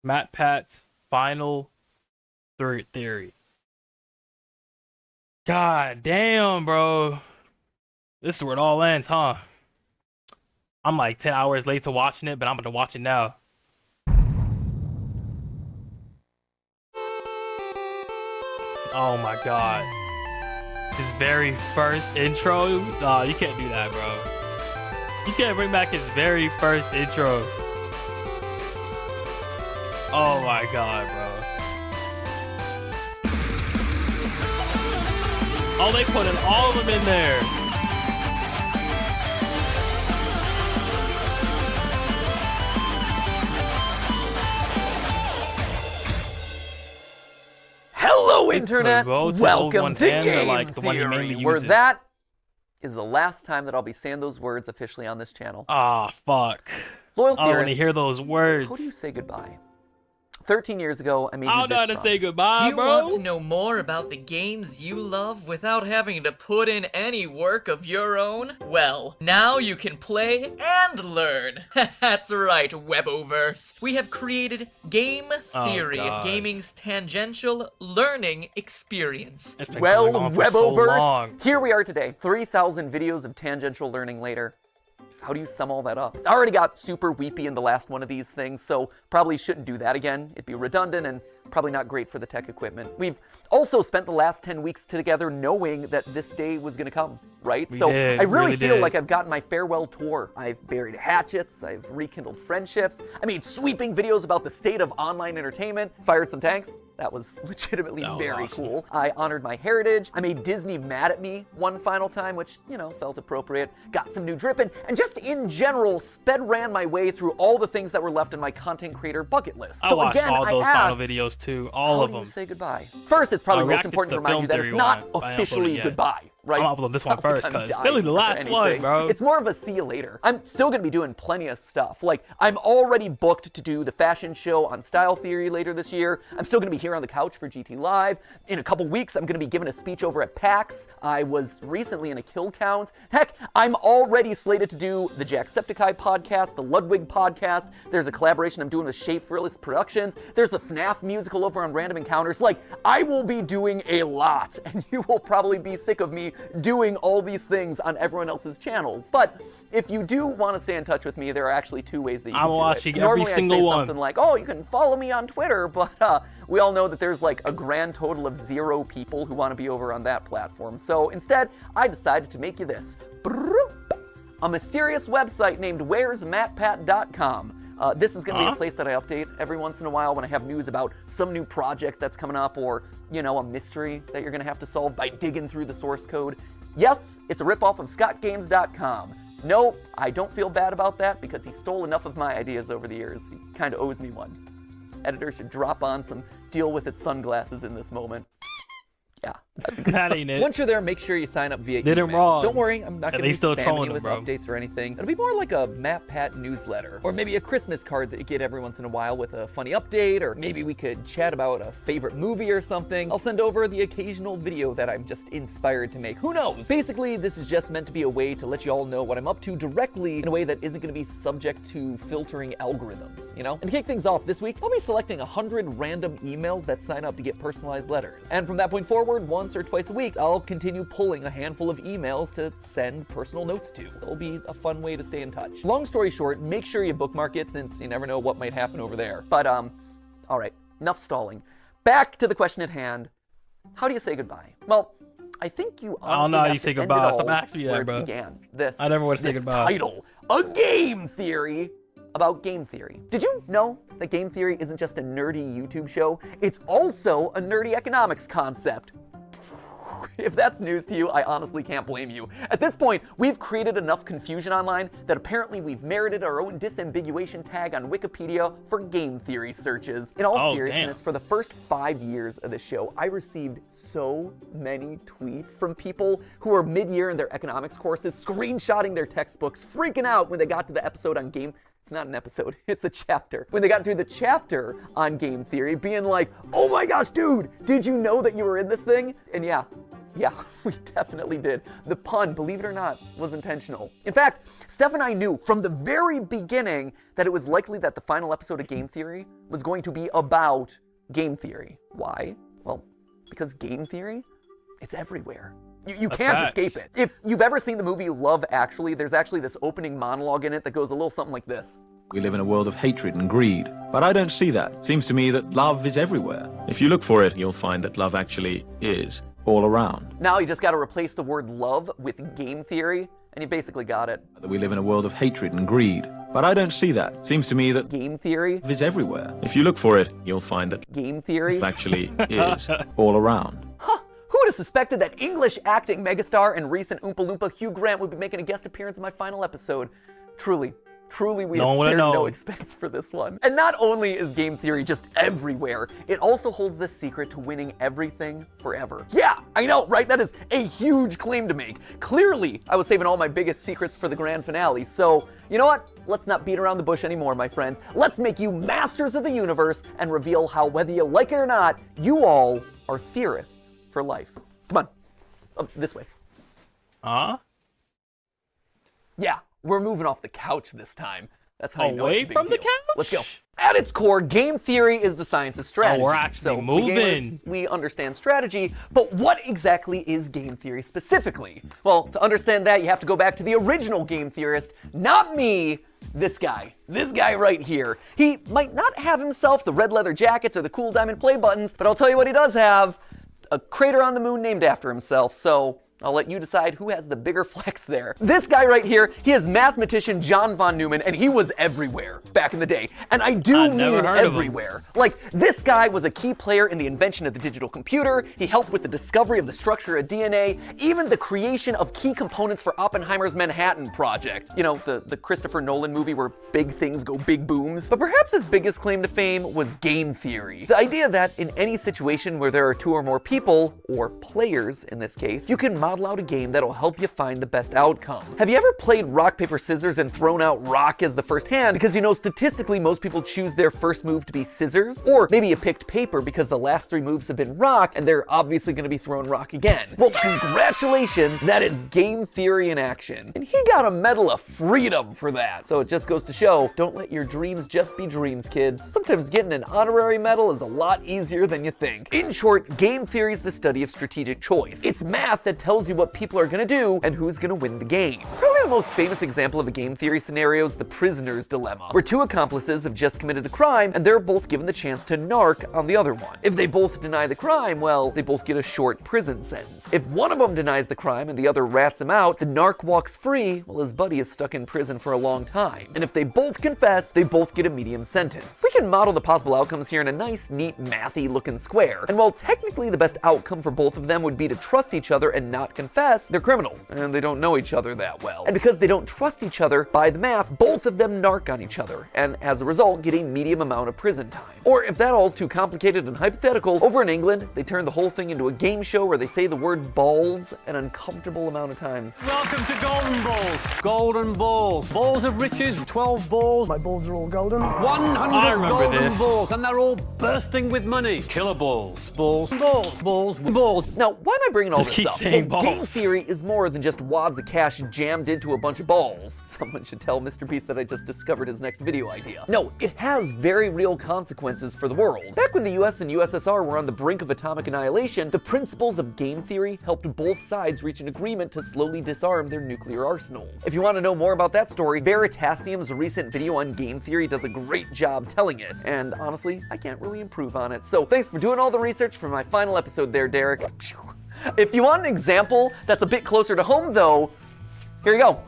Matpat's final theory. God damn, bro. This is where it all ends, huh? I'm like 10 hours late to watching it, but I'm gonna watch it now. Oh my god. His very first intro? Nah, you can't do that, bro. You can't bring back his very first intro. Oh my god, bro. Oh, they putting all of them in there. Hello, Internet! Welcome to Game like the one he Theory, mainly where uses. that is the last time that I'll be saying those words officially on this channel. Ah, fuck. Loyal I don't want to theorists, hear those words. how do you say goodbye? 13 years ago, I made I you don't know this how to promise. say goodbye, Do you bro. want to know more about the games you love without having to put in any work of your own? Well, now you can play and learn. That's right, Weboverse. We have created Game Theory, God. gaming's tangential learning experience. It's been Well, going on for so Weboverse, long. here we are today, 3,000 videos of tangential learning later. How do you sum all that up? I already got super weepy in the last one of these things, so probably shouldn't do that again. It'd be redundant and probably not great for the tech equipment. We've also spent the last 10 weeks together knowing that this day was gonna come, right? We So did, I really really feel did. like I've gotten my farewell tour. I've buried hatchets, I've rekindled friendships, I made sweeping videos about the state of online entertainment, fired some tanks. That was legitimately That was very awesome. cool. I honored my heritage. I made Disney mad at me one final time, which, you know, felt appropriate. Got some new dripping, and just in general, ran my way through all the things that were left in my content creator bucket list. I So watched again, all I those final asked, videos too, all how of do you them. say goodbye? First, it's probably I most reacted important to to the remind you film that it's theory not one, but I haven't officially uploaded yet. goodbye, right? I'm uploading this one I don't think first, I'm 'cause dying Billy the or last one, anything. bro. It's more of a see you later. I'm still gonna be doing plenty of stuff. Like, I'm already booked to do the fashion show on Style Theory later this year. I'm still gonna be here on the couch for GT Live. In a couple weeks, I'm gonna be giving a speech over at PAX. I was recently in a kill count. Heck, I'm already slated to do the Jacksepticeye podcast, the Ludwig podcast. There's a collaboration I'm doing with Shea Frillis Productions. There's the FNAF musical over on Random Encounters. Like, I will be doing a lot, and you will probably be sick of me doing all these things on everyone else's channels. But if you do want to stay in touch with me, there are actually two ways that you I'm can do watching it. every Normally single I'd say one. something like, oh, you can follow me on Twitter, but we all know that there's like a grand total of 0 people who want to be over on that platform. So instead, I decided to make you this. A mysterious website named where'smatpat.com. This is going to be a place that I update every once in a while when I have news about some new project that's coming up, or, you know, a mystery that you're going to have to solve by digging through the source code. Yes, it's a ripoff of scottgames.com. No, I don't feel bad about that because he stole enough of my ideas over the years. He kind of owes me one. Editor should drop on some deal with it sunglasses in this moment. Yeah, that's a good That ain't it. Once you're there, make sure you sign up via Did him email. wrong. Don't worry, I'm not And going to they be still spamming trolling you him, with bro. updates or anything. It'll be more like a Matpat newsletter, or maybe a Christmas card that you get every once in a while with a funny update, or maybe we could chat about a favorite movie or something. I'll send over the occasional video that I'm just inspired to make. Who knows? Basically, this is just meant to be a way to let you all know what I'm up to directly in a way that isn't going to be subject to filtering algorithms, you know? And to kick things off this week, I'll be selecting 100 random emails that sign up to get personalized letters. And from that point forward, once or twice a week, I'll continue pulling a handful of emails to send personal notes to. It'll be a fun way to stay in touch. Long story short, make sure you bookmark it since you never know what might happen over there. But, all right, enough stalling. Back to the question at hand. How do you say goodbye? Well, I think you honestly I don't know how have you to say end it goodbye. all Stop asking me that, where it bro. began. This, I never wanna say this goodbye. title, A Game Theory about game theory. Did you know that game theory isn't just a nerdy YouTube show? It's also a nerdy economics concept. If that's news to you, I honestly can't blame you. At this point, we've created enough confusion online that apparently we've merited our own disambiguation tag on Wikipedia for game theory searches. In all Oh, seriousness, damn. for the first 5 years of the show, I received so many tweets from people who are mid-year in their economics courses, screenshotting their textbooks, freaking out when they got to the episode on game. It's not an episode, it's a chapter. When they got to the chapter on game theory, being like, oh my gosh, dude, did you know that you were in this thing? And yeah, Yeah, we definitely did. The pun, believe it or not, was intentional. In fact, Steph and I knew from the very beginning that it was likely that the final episode of Game Theory was going to be about game theory. Why? Well, because game theory, it's everywhere. You can't escape it. If you've ever seen the movie Love Actually, there's actually this opening monologue in it that goes a little something like this. We live in a world of hatred and greed, but I don't see that. Seems to me that love is everywhere. If you look for it, you'll find that love actually is all around. Now you just got to replace the word love with game theory, and you basically got it. We live in a world of hatred and greed, but I don't see that. Seems to me that game theory is everywhere. If you look for it, you'll find that game theory actually is all around. Huh. Who would have suspected that English acting megastar and recent Oompa Loompa Hugh Grant would be making a guest appearance in my final episode? Truly, we have spared no expense for this one. And not only is game theory just everywhere, it also holds the secret to winning everything forever. Yeah, I know, right? That is a huge claim to make. Clearly, I was saving all my biggest secrets for the grand finale. So, you know what? Let's not beat around the bush anymore, my friends. Let's make you masters of the universe and reveal how, whether you like it or not, you all are theorists for life. Come on, this way. Yeah. We're moving off the couch this time. That's how you know it's a big from deal. the couch? Let's go. At its core, game theory is the science of strategy. Oh, we're actually moving. Gamers, we understand strategy, but what exactly is game theory specifically? Well, to understand that, you have to go back to the original game theorist, not me, this guy right here. He might not have himself the red leather jackets or the cool diamond play buttons, but I'll tell you what he does have, a crater on the moon named after himself, so I'll let you decide who has the bigger flex there. This guy right here, he is mathematician John von Neumann, and he was everywhere back in the day. And I do mean everywhere. Like, this guy was a key player in the invention of the digital computer. He helped with the discovery of the structure of DNA, even the creation of key components for Oppenheimer's Manhattan Project. You know, the Christopher Nolan movie where big things go big booms. But perhaps his biggest claim to fame was game theory. The idea that in any situation where there are two or more people, or players in this case, you can model out a game that'll help you find the best outcome. Have you ever played rock, paper, scissors and thrown out rock as the first hand? Because you know, statistically, most people choose their first move to be scissors. Or maybe you picked paper because the last three moves have been rock and they're obviously going to be thrown rock again. Well, congratulations, that is game theory in action. And he got a Medal of Freedom for that. So it just goes to show, don't let your dreams just be dreams, kids. Sometimes getting an honorary medal is a lot easier than you think. In short, game theory is the study of strategic choice. It's math that tells you what people are going to do and who's going to win the game. Probably the most famous example of a game theory scenario is the prisoner's dilemma, where two accomplices have just committed a crime and they're both given the chance to narc on the other one. If they both deny the crime, well, they both get a short prison sentence. If one of them denies the crime and the other rats him out, the narc walks free while his buddy is stuck in prison for a long time. And if they both confess, they both get a medium sentence. We can model the possible outcomes here in a nice, neat, mathy looking square. And while technically the best outcome for both of them would be to trust each other and not confess, they're criminals, and they don't know each other that well. And because they don't trust each other, by the math, both of them narc on each other, and as a result, get a medium amount of prison time. Or if that all's too complicated and hypothetical, over in England, they turn the whole thing into a game show where they say the word balls an uncomfortable amount of times. Welcome to Golden Balls. Golden Balls. Balls of riches, 12 balls. My balls are all golden. 100 golden balls, and they're all bursting with money. Killer balls. Balls. Balls. Balls. Balls. Now, why am I bringing all this up? Well, balls. Game theory is more than just wads of cash jammed into a bunch of balls. Someone should tell Mr. Beast that I just discovered his next video idea. No, it has very real consequences for the world. Back when the US and USSR were on the brink of atomic annihilation, the principles of game theory helped both sides reach an agreement to slowly disarm their nuclear arsenals. If you want to know more about that story, Veritasium's recent video on game theory does a great job telling it. And honestly, I can't really improve on it. So thanks for doing all the research for my final episode there, Derek. If you want an example that's a bit closer to home though, here you go,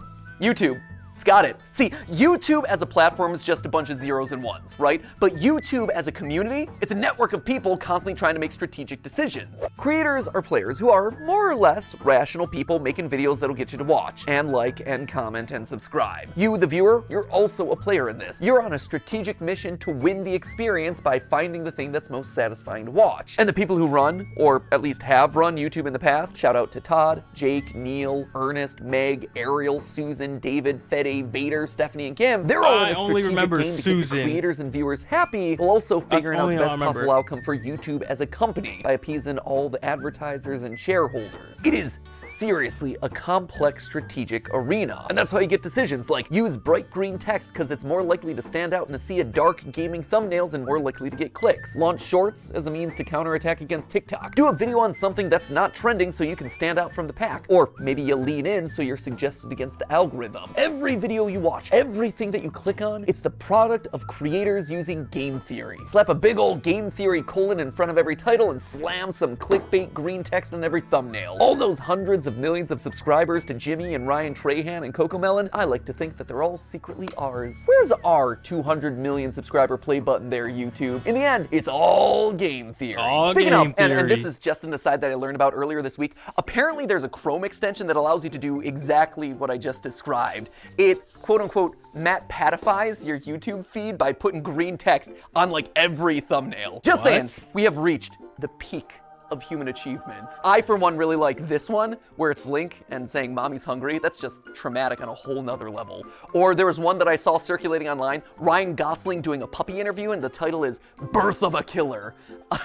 YouTube. It's got it. See, YouTube as a platform is just a bunch of zeros and ones, right? But YouTube as a community, it's a network of people constantly trying to make strategic decisions. Creators are players who are more or less rational people making videos that'll get you to watch and like and comment and subscribe. You, the viewer, you're also a player in this. You're on a strategic mission to win the experience by finding the thing that's most satisfying to watch. And the people who run, or at least have run YouTube in the past, shout out to Todd, Jake, Neil, Ernest, Meg, Ariel, Susan, David, Fede, Jay, Vader, Stephanie, and Kim, they're all in a strategic game to keep the creators and viewers happy, while also figuring out the best possible outcome for YouTube as a company by appeasing all the advertisers and shareholders. It is seriously a complex strategic arena, and that's how you get decisions like use bright green text because it's more likely to stand out in a sea of dark gaming thumbnails and more likely to get clicks. Launch shorts as a means to counterattack against TikTok. Do a video on something that's not trending so you can stand out from the pack. Or maybe you lean in so you're suggested against the algorithm. Every video you watch, everything that you click on, it's the product of creators using game theory. Slap a big old game theory colon in front of every title and slam some clickbait green text on every thumbnail. All those hundreds of millions of subscribers to Jimmy and Ryan Trahan and Cocomelon, I like to think that they're all secretly ours. Where's our 200 million subscriber play button there, YouTube? In the end, it's all game theory. Speaking of, and this is just an aside that I learned about earlier this week, apparently there's a Chrome extension that allows you to do exactly what I just described. It, quote unquote, Matpatifies your YouTube feed by putting green text on like every thumbnail. Just saying, we have reached the peak of human achievements. I, for one, really like this one, where it's Link and saying mommy's hungry. That's just traumatic on a whole nother level. Or there was one that I saw circulating online, Ryan Gosling doing a puppy interview, and the title is Birth of a Killer.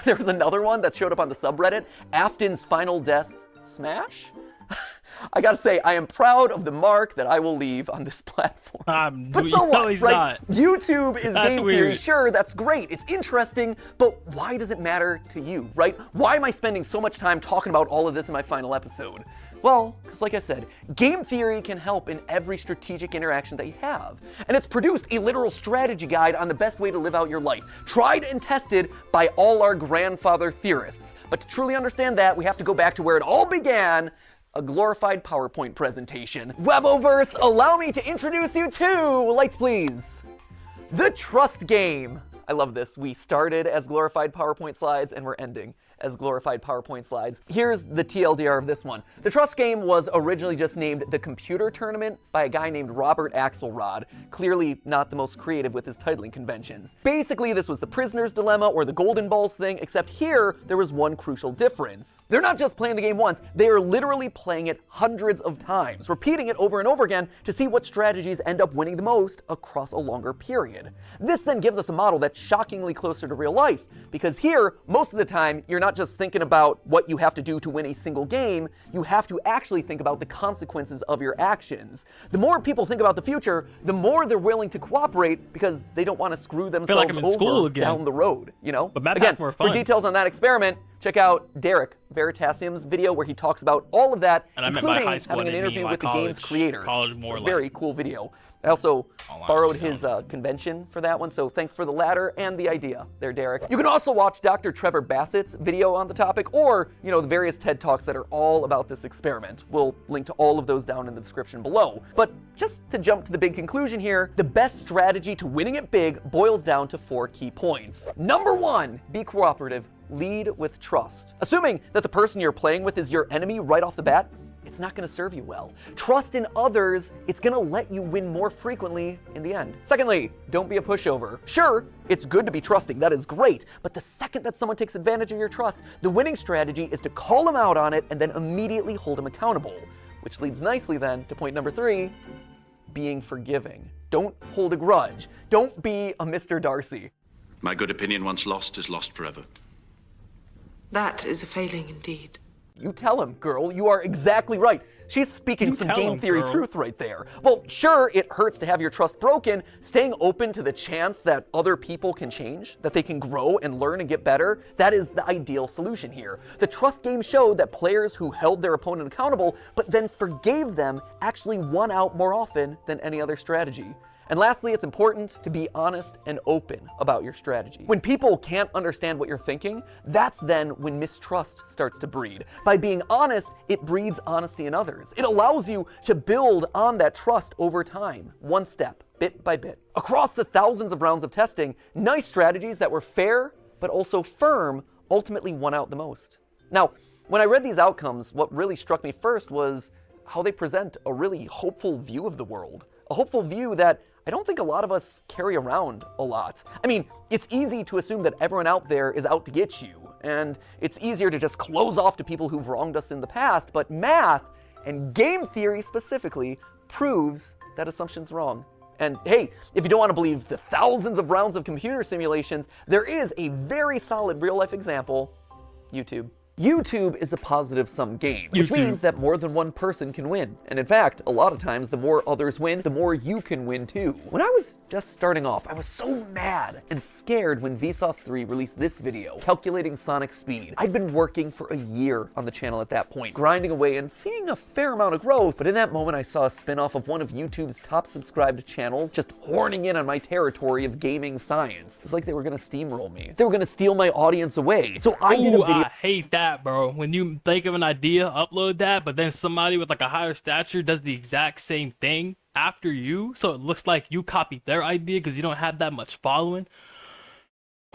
There was another one that showed up on the subreddit, Afton's Final Death Smash? I gotta say, I am proud of the mark that I will leave on this platform. But so what, right? YouTube is game theory. Sure, that's great. It's interesting, but why does it matter to you, right? Why am I spending so much time talking about all of this in my final episode? Well, because like I said, game theory can help in every strategic interaction that you have. And it's produced a literal strategy guide on the best way to live out your life, tried and tested by all our grandfather theorists. But to truly understand that, we have to go back to where it all began, a glorified PowerPoint presentation. Weboverse, allow me to introduce you to, lights please, the trust game. I love this. We started as glorified PowerPoint slides and we're ending as glorified PowerPoint slides. Here's the TLDR of this one. The trust game was originally just named the Computer Tournament by a guy named Robert Axelrod, clearly not the most creative with his titling conventions. Basically, this was the prisoner's dilemma or the golden balls thing, except here, there was one crucial difference. They're not just playing the game once, they are literally playing it hundreds of times, repeating it over and over again to see what strategies end up winning the most across a longer period. This then gives us a model that's shockingly closer to real life, because here, most of the time, you're not just thinking about what you have to do to win a single game, you have to actually think about the consequences of your actions. The more people think about the future, the more they're willing to cooperate because they don't want to screw themselves over down the road, you know? But again, for details on that experiment, check out Derek Veritasium's video where he talks about all of that, including having an interview with the game's creator. Very cool video. I also borrowed his convention for that one, so thanks for the latter and the idea there, Derek. You can also watch Dr. Trevor Bassett's video on the topic, or, you know, the various TED Talks that are all about this experiment. We'll link to all of those down in the description below. But just to jump to the big conclusion here, the best strategy to winning it big boils down to 4 key points. Number 1, be cooperative. Lead with trust. Assuming that the person you're playing with is your enemy right off the bat, it's not going to serve you well. Trust in others, it's going to let you win more frequently in the end. Secondly, don't be a pushover. Sure, it's good to be trusting, that is great, but the second that someone takes advantage of your trust, the winning strategy is to call them out on it and then immediately hold them accountable. Which leads nicely then to point number 3, being forgiving. Don't hold a grudge. Don't be a Mr. Darcy. My good opinion once lost is lost forever. That is a failing indeed. You tell him, girl. You are exactly right. She's speaking some game theory truth right there. Well, sure, it hurts to have your trust broken. Staying open to the chance that other people can change, that they can grow and learn and get better, that is the ideal solution here. The trust game showed that players who held their opponent accountable, but then forgave them, actually won out more often than any other strategy. And lastly, it's important to be honest and open about your strategy. When people can't understand what you're thinking, that's then when mistrust starts to breed. By being honest, it breeds honesty in others. It allows you to build on that trust over time, one step, bit by bit. Across the thousands of rounds of testing, nice strategies that were fair, but also firm, ultimately won out the most. Now, when I read these outcomes, what really struck me first was how they present a really hopeful view of the world. A hopeful view that I don't think a lot of us carry around a lot. I mean, it's easy to assume that everyone out there is out to get you, and it's easier to just close off to people who've wronged us in the past, but math, and game theory specifically, proves that assumption's wrong. And hey, if you don't want to believe the thousands of rounds of computer simulations, there is a very solid real-life example: YouTube. YouTube is a positive-sum game, which means that more than one person can win. And in fact, a lot of times, the more others win, the more you can win too. When I was just starting off, I was so mad and scared when Vsauce 3 released this video, calculating Sonic's speed. I'd been working for a year on the channel at that point, grinding away and seeing a fair amount of growth, but in that moment I saw a spin-off of one of YouTube's top subscribed channels just horning in on my territory of gaming science. It was like they were gonna steamroll me. They were gonna steal my audience away. So I did a video. I hate that, bro. When you think of an idea, upload that, but then somebody with like a higher stature does the exact same thing after you, so it looks like you copied their idea because you don't have that much following.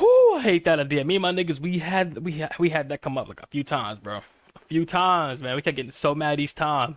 Whoo, I hate that idea. Me and my niggas, we had that come up like a few times, bro. A few times, man. We kept getting so mad each time.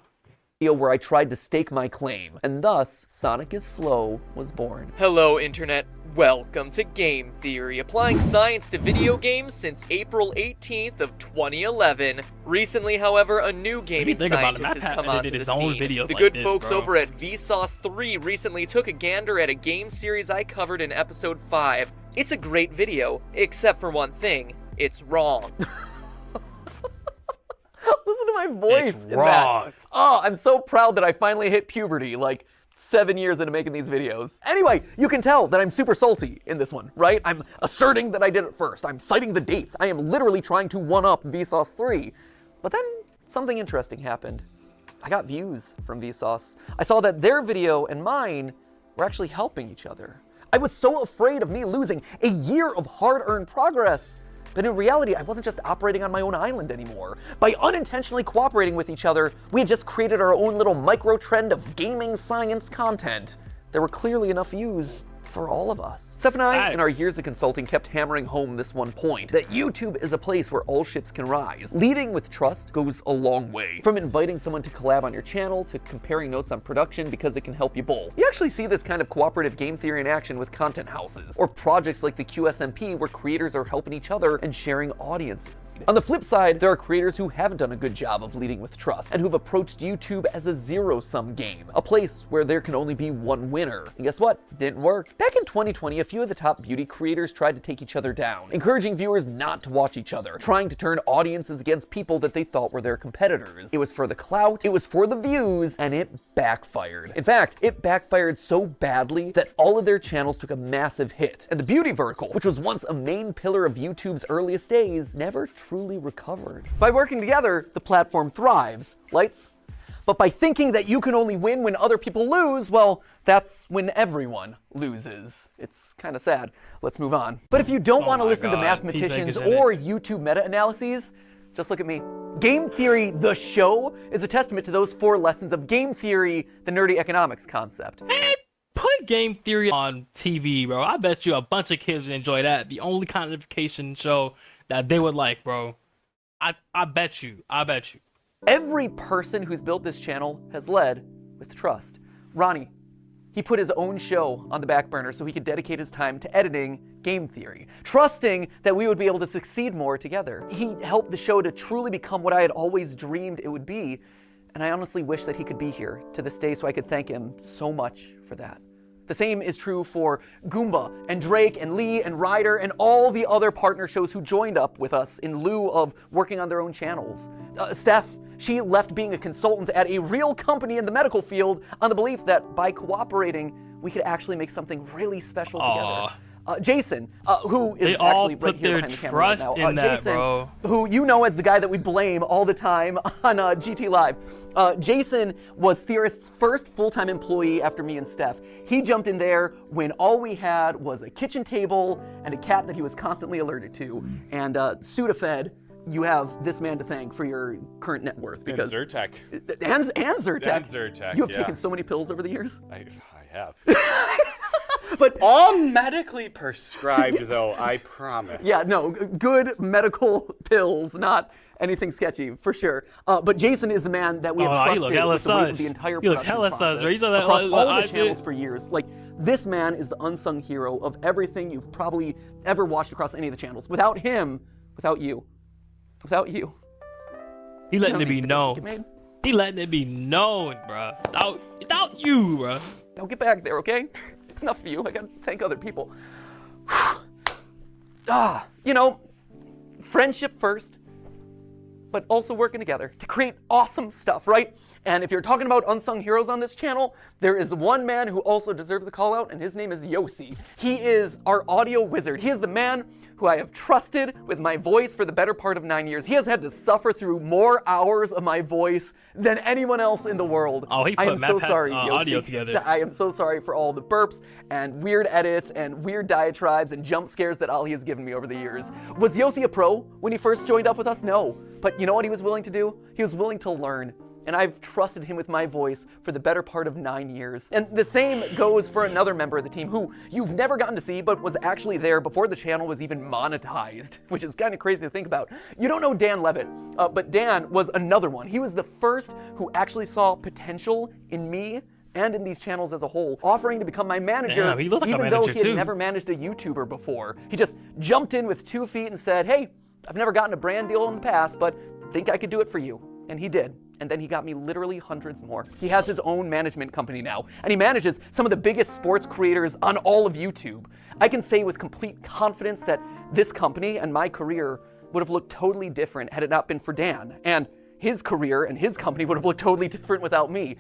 Where I tried to stake my claim, and thus Sonic is Slow was born. Hello, Internet. Welcome to Game Theory, applying science to video games since April 18th of 2011. Recently, however, a new gaming scientist has come onto the scene. The good folks over at Vsauce 3 recently took a gander at a game series I covered in episode 5. It's a great video, except for one thing: it's wrong. Listen to my voice It's in wrong. that. Oh, I'm so proud that I finally hit puberty, like 7 years into making these videos. Anyway, you can tell that I'm super salty in this one, right? I'm asserting that I did it first. I'm citing the dates. I am literally trying to one-up Vsauce 3. But then something interesting happened. I got views from Vsauce. I saw that their video and mine were actually helping each other. I was so afraid of me losing a year of hard-earned progress. But in reality, I wasn't just operating on my own island anymore. By unintentionally cooperating with each other, we had just created our own little micro-trend of gaming science content. There were clearly enough views for all of us. Steph and I, in our years of consulting, kept hammering home this one point, that YouTube is a place where all ships can rise. Leading with trust goes a long way. From inviting someone to collab on your channel, to comparing notes on production because it can help you both. You actually see this kind of cooperative game theory in action with content houses, or projects like the QSMP where creators are helping each other and sharing audiences. On the flip side, there are creators who haven't done a good job of leading with trust, and who've approached YouTube as a zero-sum game, a place where there can only be one winner. And guess what? Didn't work. Back in 2020, a few of the top beauty creators tried to take each other down, encouraging viewers not to watch each other, trying to turn audiences against people that they thought were their competitors. It was for the clout, it was for the views, and it backfired. In fact, it backfired so badly that all of their channels took a massive hit, and the beauty vertical, which was once a main pillar of YouTube's earliest days, never truly recovered. By working together, the platform thrives. Lights? But by thinking that you can only win when other people lose, well, that's when everyone loses. It's kind of sad. Let's move on. But if you don't want to listen to mathematicians or YouTube meta-analyses, just look at me. Game Theory, the show, is a testament to those 4 lessons of game theory, the nerdy economics concept. Man, put Game Theory on TV, bro. I bet you a bunch of kids would enjoy that. The only kind of education show that they would like, bro. I bet you. I bet you. Every person who's built this channel has led with trust. Ronnie, he put his own show on the back burner so he could dedicate his time to editing Game Theory, trusting that we would be able to succeed more together. He helped the show to truly become what I had always dreamed it would be, and I honestly wish that he could be here to this day so I could thank him so much for that. The same is true for Goomba and Drake and Lee and Ryder and all the other partner shows who joined up with us in lieu of working on their own channels. Steph, she left being a consultant at a real company in the medical field on the belief that by cooperating, we could actually make something really special together. Jason, who is actually right here behind the camera right now. Jason, who you know as the guy that we blame all the time on GT Live. Jason was Theorist's first full-time employee after me and Steph. He jumped in there when all we had was a kitchen table and a cat that he was constantly allergic to. And Sudafed, you have this man to thank for your current net worth. Because and Zyrtec. And Zyrtec. And Zyrtec, you have taken so many pills over the years. I have. But all medically prescribed, though, I promise. Yeah, no, good medical pills, not anything sketchy, for sure. But Jason is the man that we have trusted with the weight of the entire production process across all the channels for years. Like, this man is the unsung hero of everything you've probably ever watched across any of the channels. Without him, without you. Without you. He letting it be known. He letting it be known, bro. Without you, bro. Now get back there, okay? Enough of you. I gotta thank other people. You know, friendship first, but also working together to create awesome stuff, right? And if you're talking about unsung heroes on this channel, there is one man who also deserves a call out, and his name is Yossi. He is our audio wizard. He is the man who I have trusted with my voice for the better part of 9 years. He has had to suffer through more hours of my voice than anyone else in the world. Oh, he I put am so Matpat's, sorry, audio Yossi. together. I am so sorry for all the burps and weird edits and weird diatribes and jump scares that Ali has given me over the years. Was Yossi a pro when he first joined up with us? No. But you know what he was willing to do? He was willing to learn. And I've trusted him with my voice for the better part of 9 years. And the same goes for another member of the team who you've never gotten to see, but was actually there before the channel was even monetized, which is kind of crazy to think about. You don't know Dan Levitt, but Dan was another one. He was the first who actually saw potential in me and in these channels as a whole, offering to become my manager, Damn, he looked like a even though manager he had too. never managed a YouTuber before. He just jumped in with 2 feet and said, hey, I've never gotten a brand deal in the past, but think I could do it for you. And he did. And then he got me literally hundreds more. He has his own management company now, and he manages some of the biggest sports creators on all of YouTube. I can say with complete confidence that this company and my career would have looked totally different had it not been for Dan. And his career and his company would have looked totally different without me.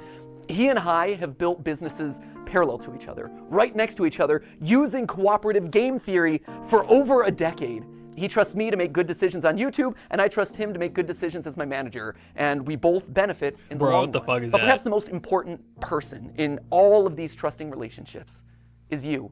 He and I have built businesses parallel to each other, right next to each other, using cooperative game theory for over a decade. He trusts me to make good decisions on YouTube, and I trust him to make good decisions as my manager, and we both benefit in the long Bro, what the run. fuck is But that? perhaps the most important person in all of these trusting relationships is you.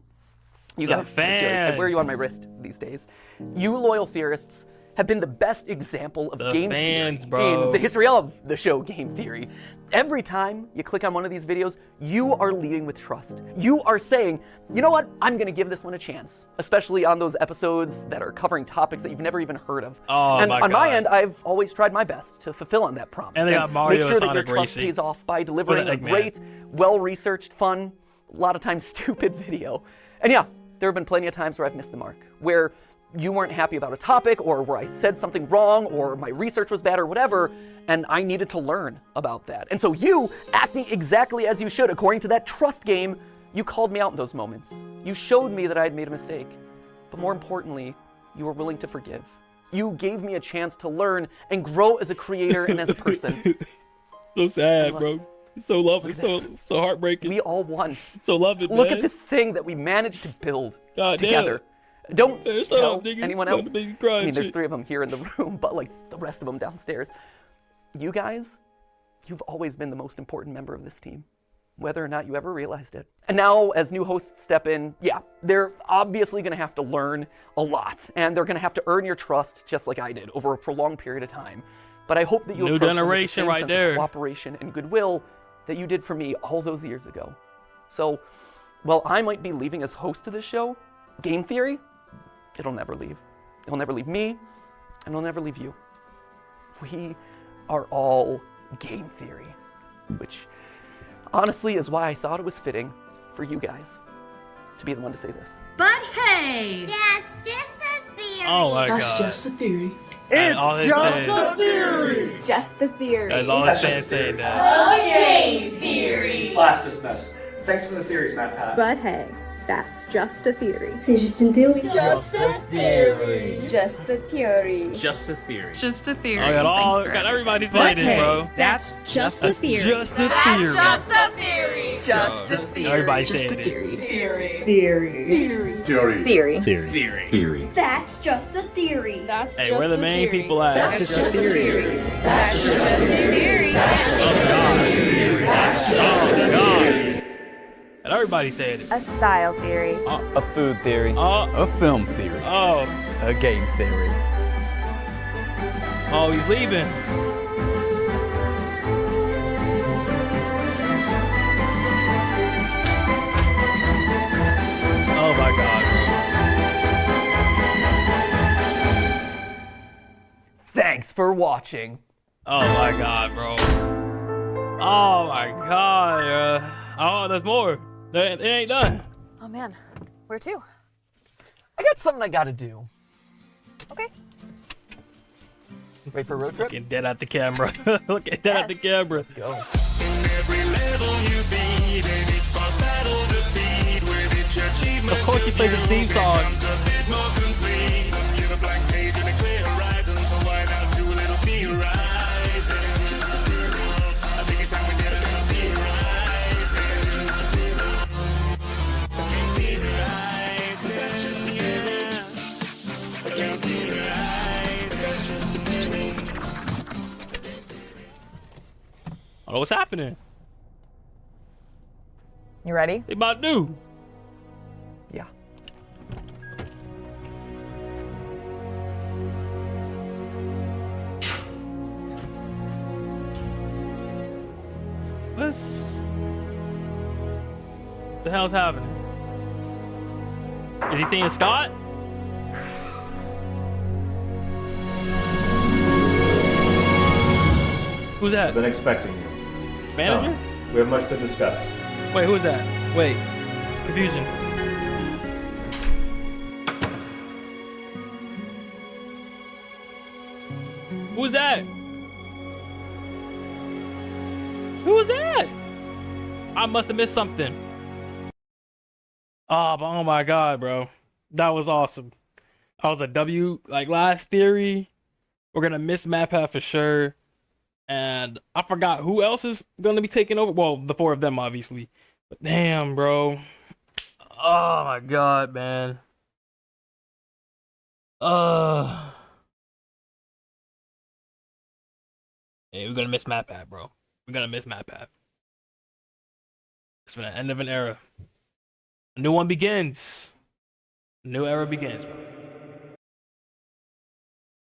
You The guys, I wear you on my wrist these days. You loyal theorists have been the best example of The game fans, theory bro. in the history of the show Game Theory. Every time you click on one of these videos, you are leading with trust. You are saying, you know what, I'm gonna give this one a chance, especially on those episodes that are covering topics that you've never even heard of. Oh, and my on my God. end, I've always tried my best to fulfill on that promise. And they got Mario make sure that your Sonic trust Racing. pays off by delivering What a an Eggman. great, well-researched, fun, a lot of times stupid video. And yeah, there have been plenty of times where I've missed the mark, where you weren't happy about a topic, or where I said something wrong, or my research was bad, or whatever, and I needed to learn about that. And so you, acting exactly as you should, according to that trust game, you called me out in those moments. You showed me that I had made a mistake. But more importantly, you were willing to forgive. You gave me a chance to learn and grow as a creator and as a person. So sad, look, bro. So lovely, look at so heartbreaking. We all won. So love it, Look man. at this thing that we managed to build God damn. together. Don't Hey, shut tell up, nigga. anyone About else. to make me cry I mean, and there's shit. 3 of them here in the room, but like the rest of them downstairs. You guys, you've always been the most important member of this team, whether or not you ever realized it. And now, as new hosts step in, yeah, they're obviously gonna have to learn a lot, and they're gonna have to earn your trust just like I did over a prolonged period of time. But I hope that you New approach them with the generation same right sense there. of cooperation and goodwill that you did for me all those years ago. So, while I might be leaving as host of this show, Game Theory, it'll never leave. It'll never leave me, and it'll never leave you. We are all Game Theory, which honestly is why I thought it was fitting for you guys to be the one to say this. But hey! That's just a theory. Oh my That's god. just a theory. It's just a theory. Just a theory. That's all That's I'm just a saying theory. that. Game theory. Class dismissed. Thanks for the theories, Matpat. But hey, that's just a theory. C'est juste une théorie. Just a theory. Just a theory. Just a theory. Just a theory. I got all, Thanks for got everything. everybody saying it, bro. That's Just a theory. Just a theory. Just a theory. Just a theory. Everybody Just a saying it. theory. Theory. Theory. Theory. theory. That's just a theory. That's Hey, where the main people at? That's just a theory. That's just a theory. Oh god. And everybody saying it. A style theory. A food theory. A film theory. Oh, A game theory. oh, he's leaving. Oh my god. Thanks for watching. Oh my god, bro. Oh my god. Oh, there's more. It ain't done. Oh man, where to? I got something I gotta do. Okay. Ready for a road trip? Looking dead at the camera. Looking dead at the camera. Let's go. Of course you play the theme song. Oh, what's happening? You ready? They about to do. Yeah. What the hell's happening? Is he seeing Scott? Who's that? I've been expecting you. Manager? Come, we have much to discuss. Wait, who's that? Wait. Confusion. Who's that? Who was that? I must have missed something. Oh my god, bro. That was awesome. That was a W. Like, last theory, we're gonna miss Matpat for sure. And I forgot who else is gonna be taking over. Well, the four of them, obviously. But damn, bro. Oh my god, man. Hey, we're gonna miss Matpat, bro. We're gonna miss Matpat. It's been the end of an era. A new one begins. A new era begins, bro.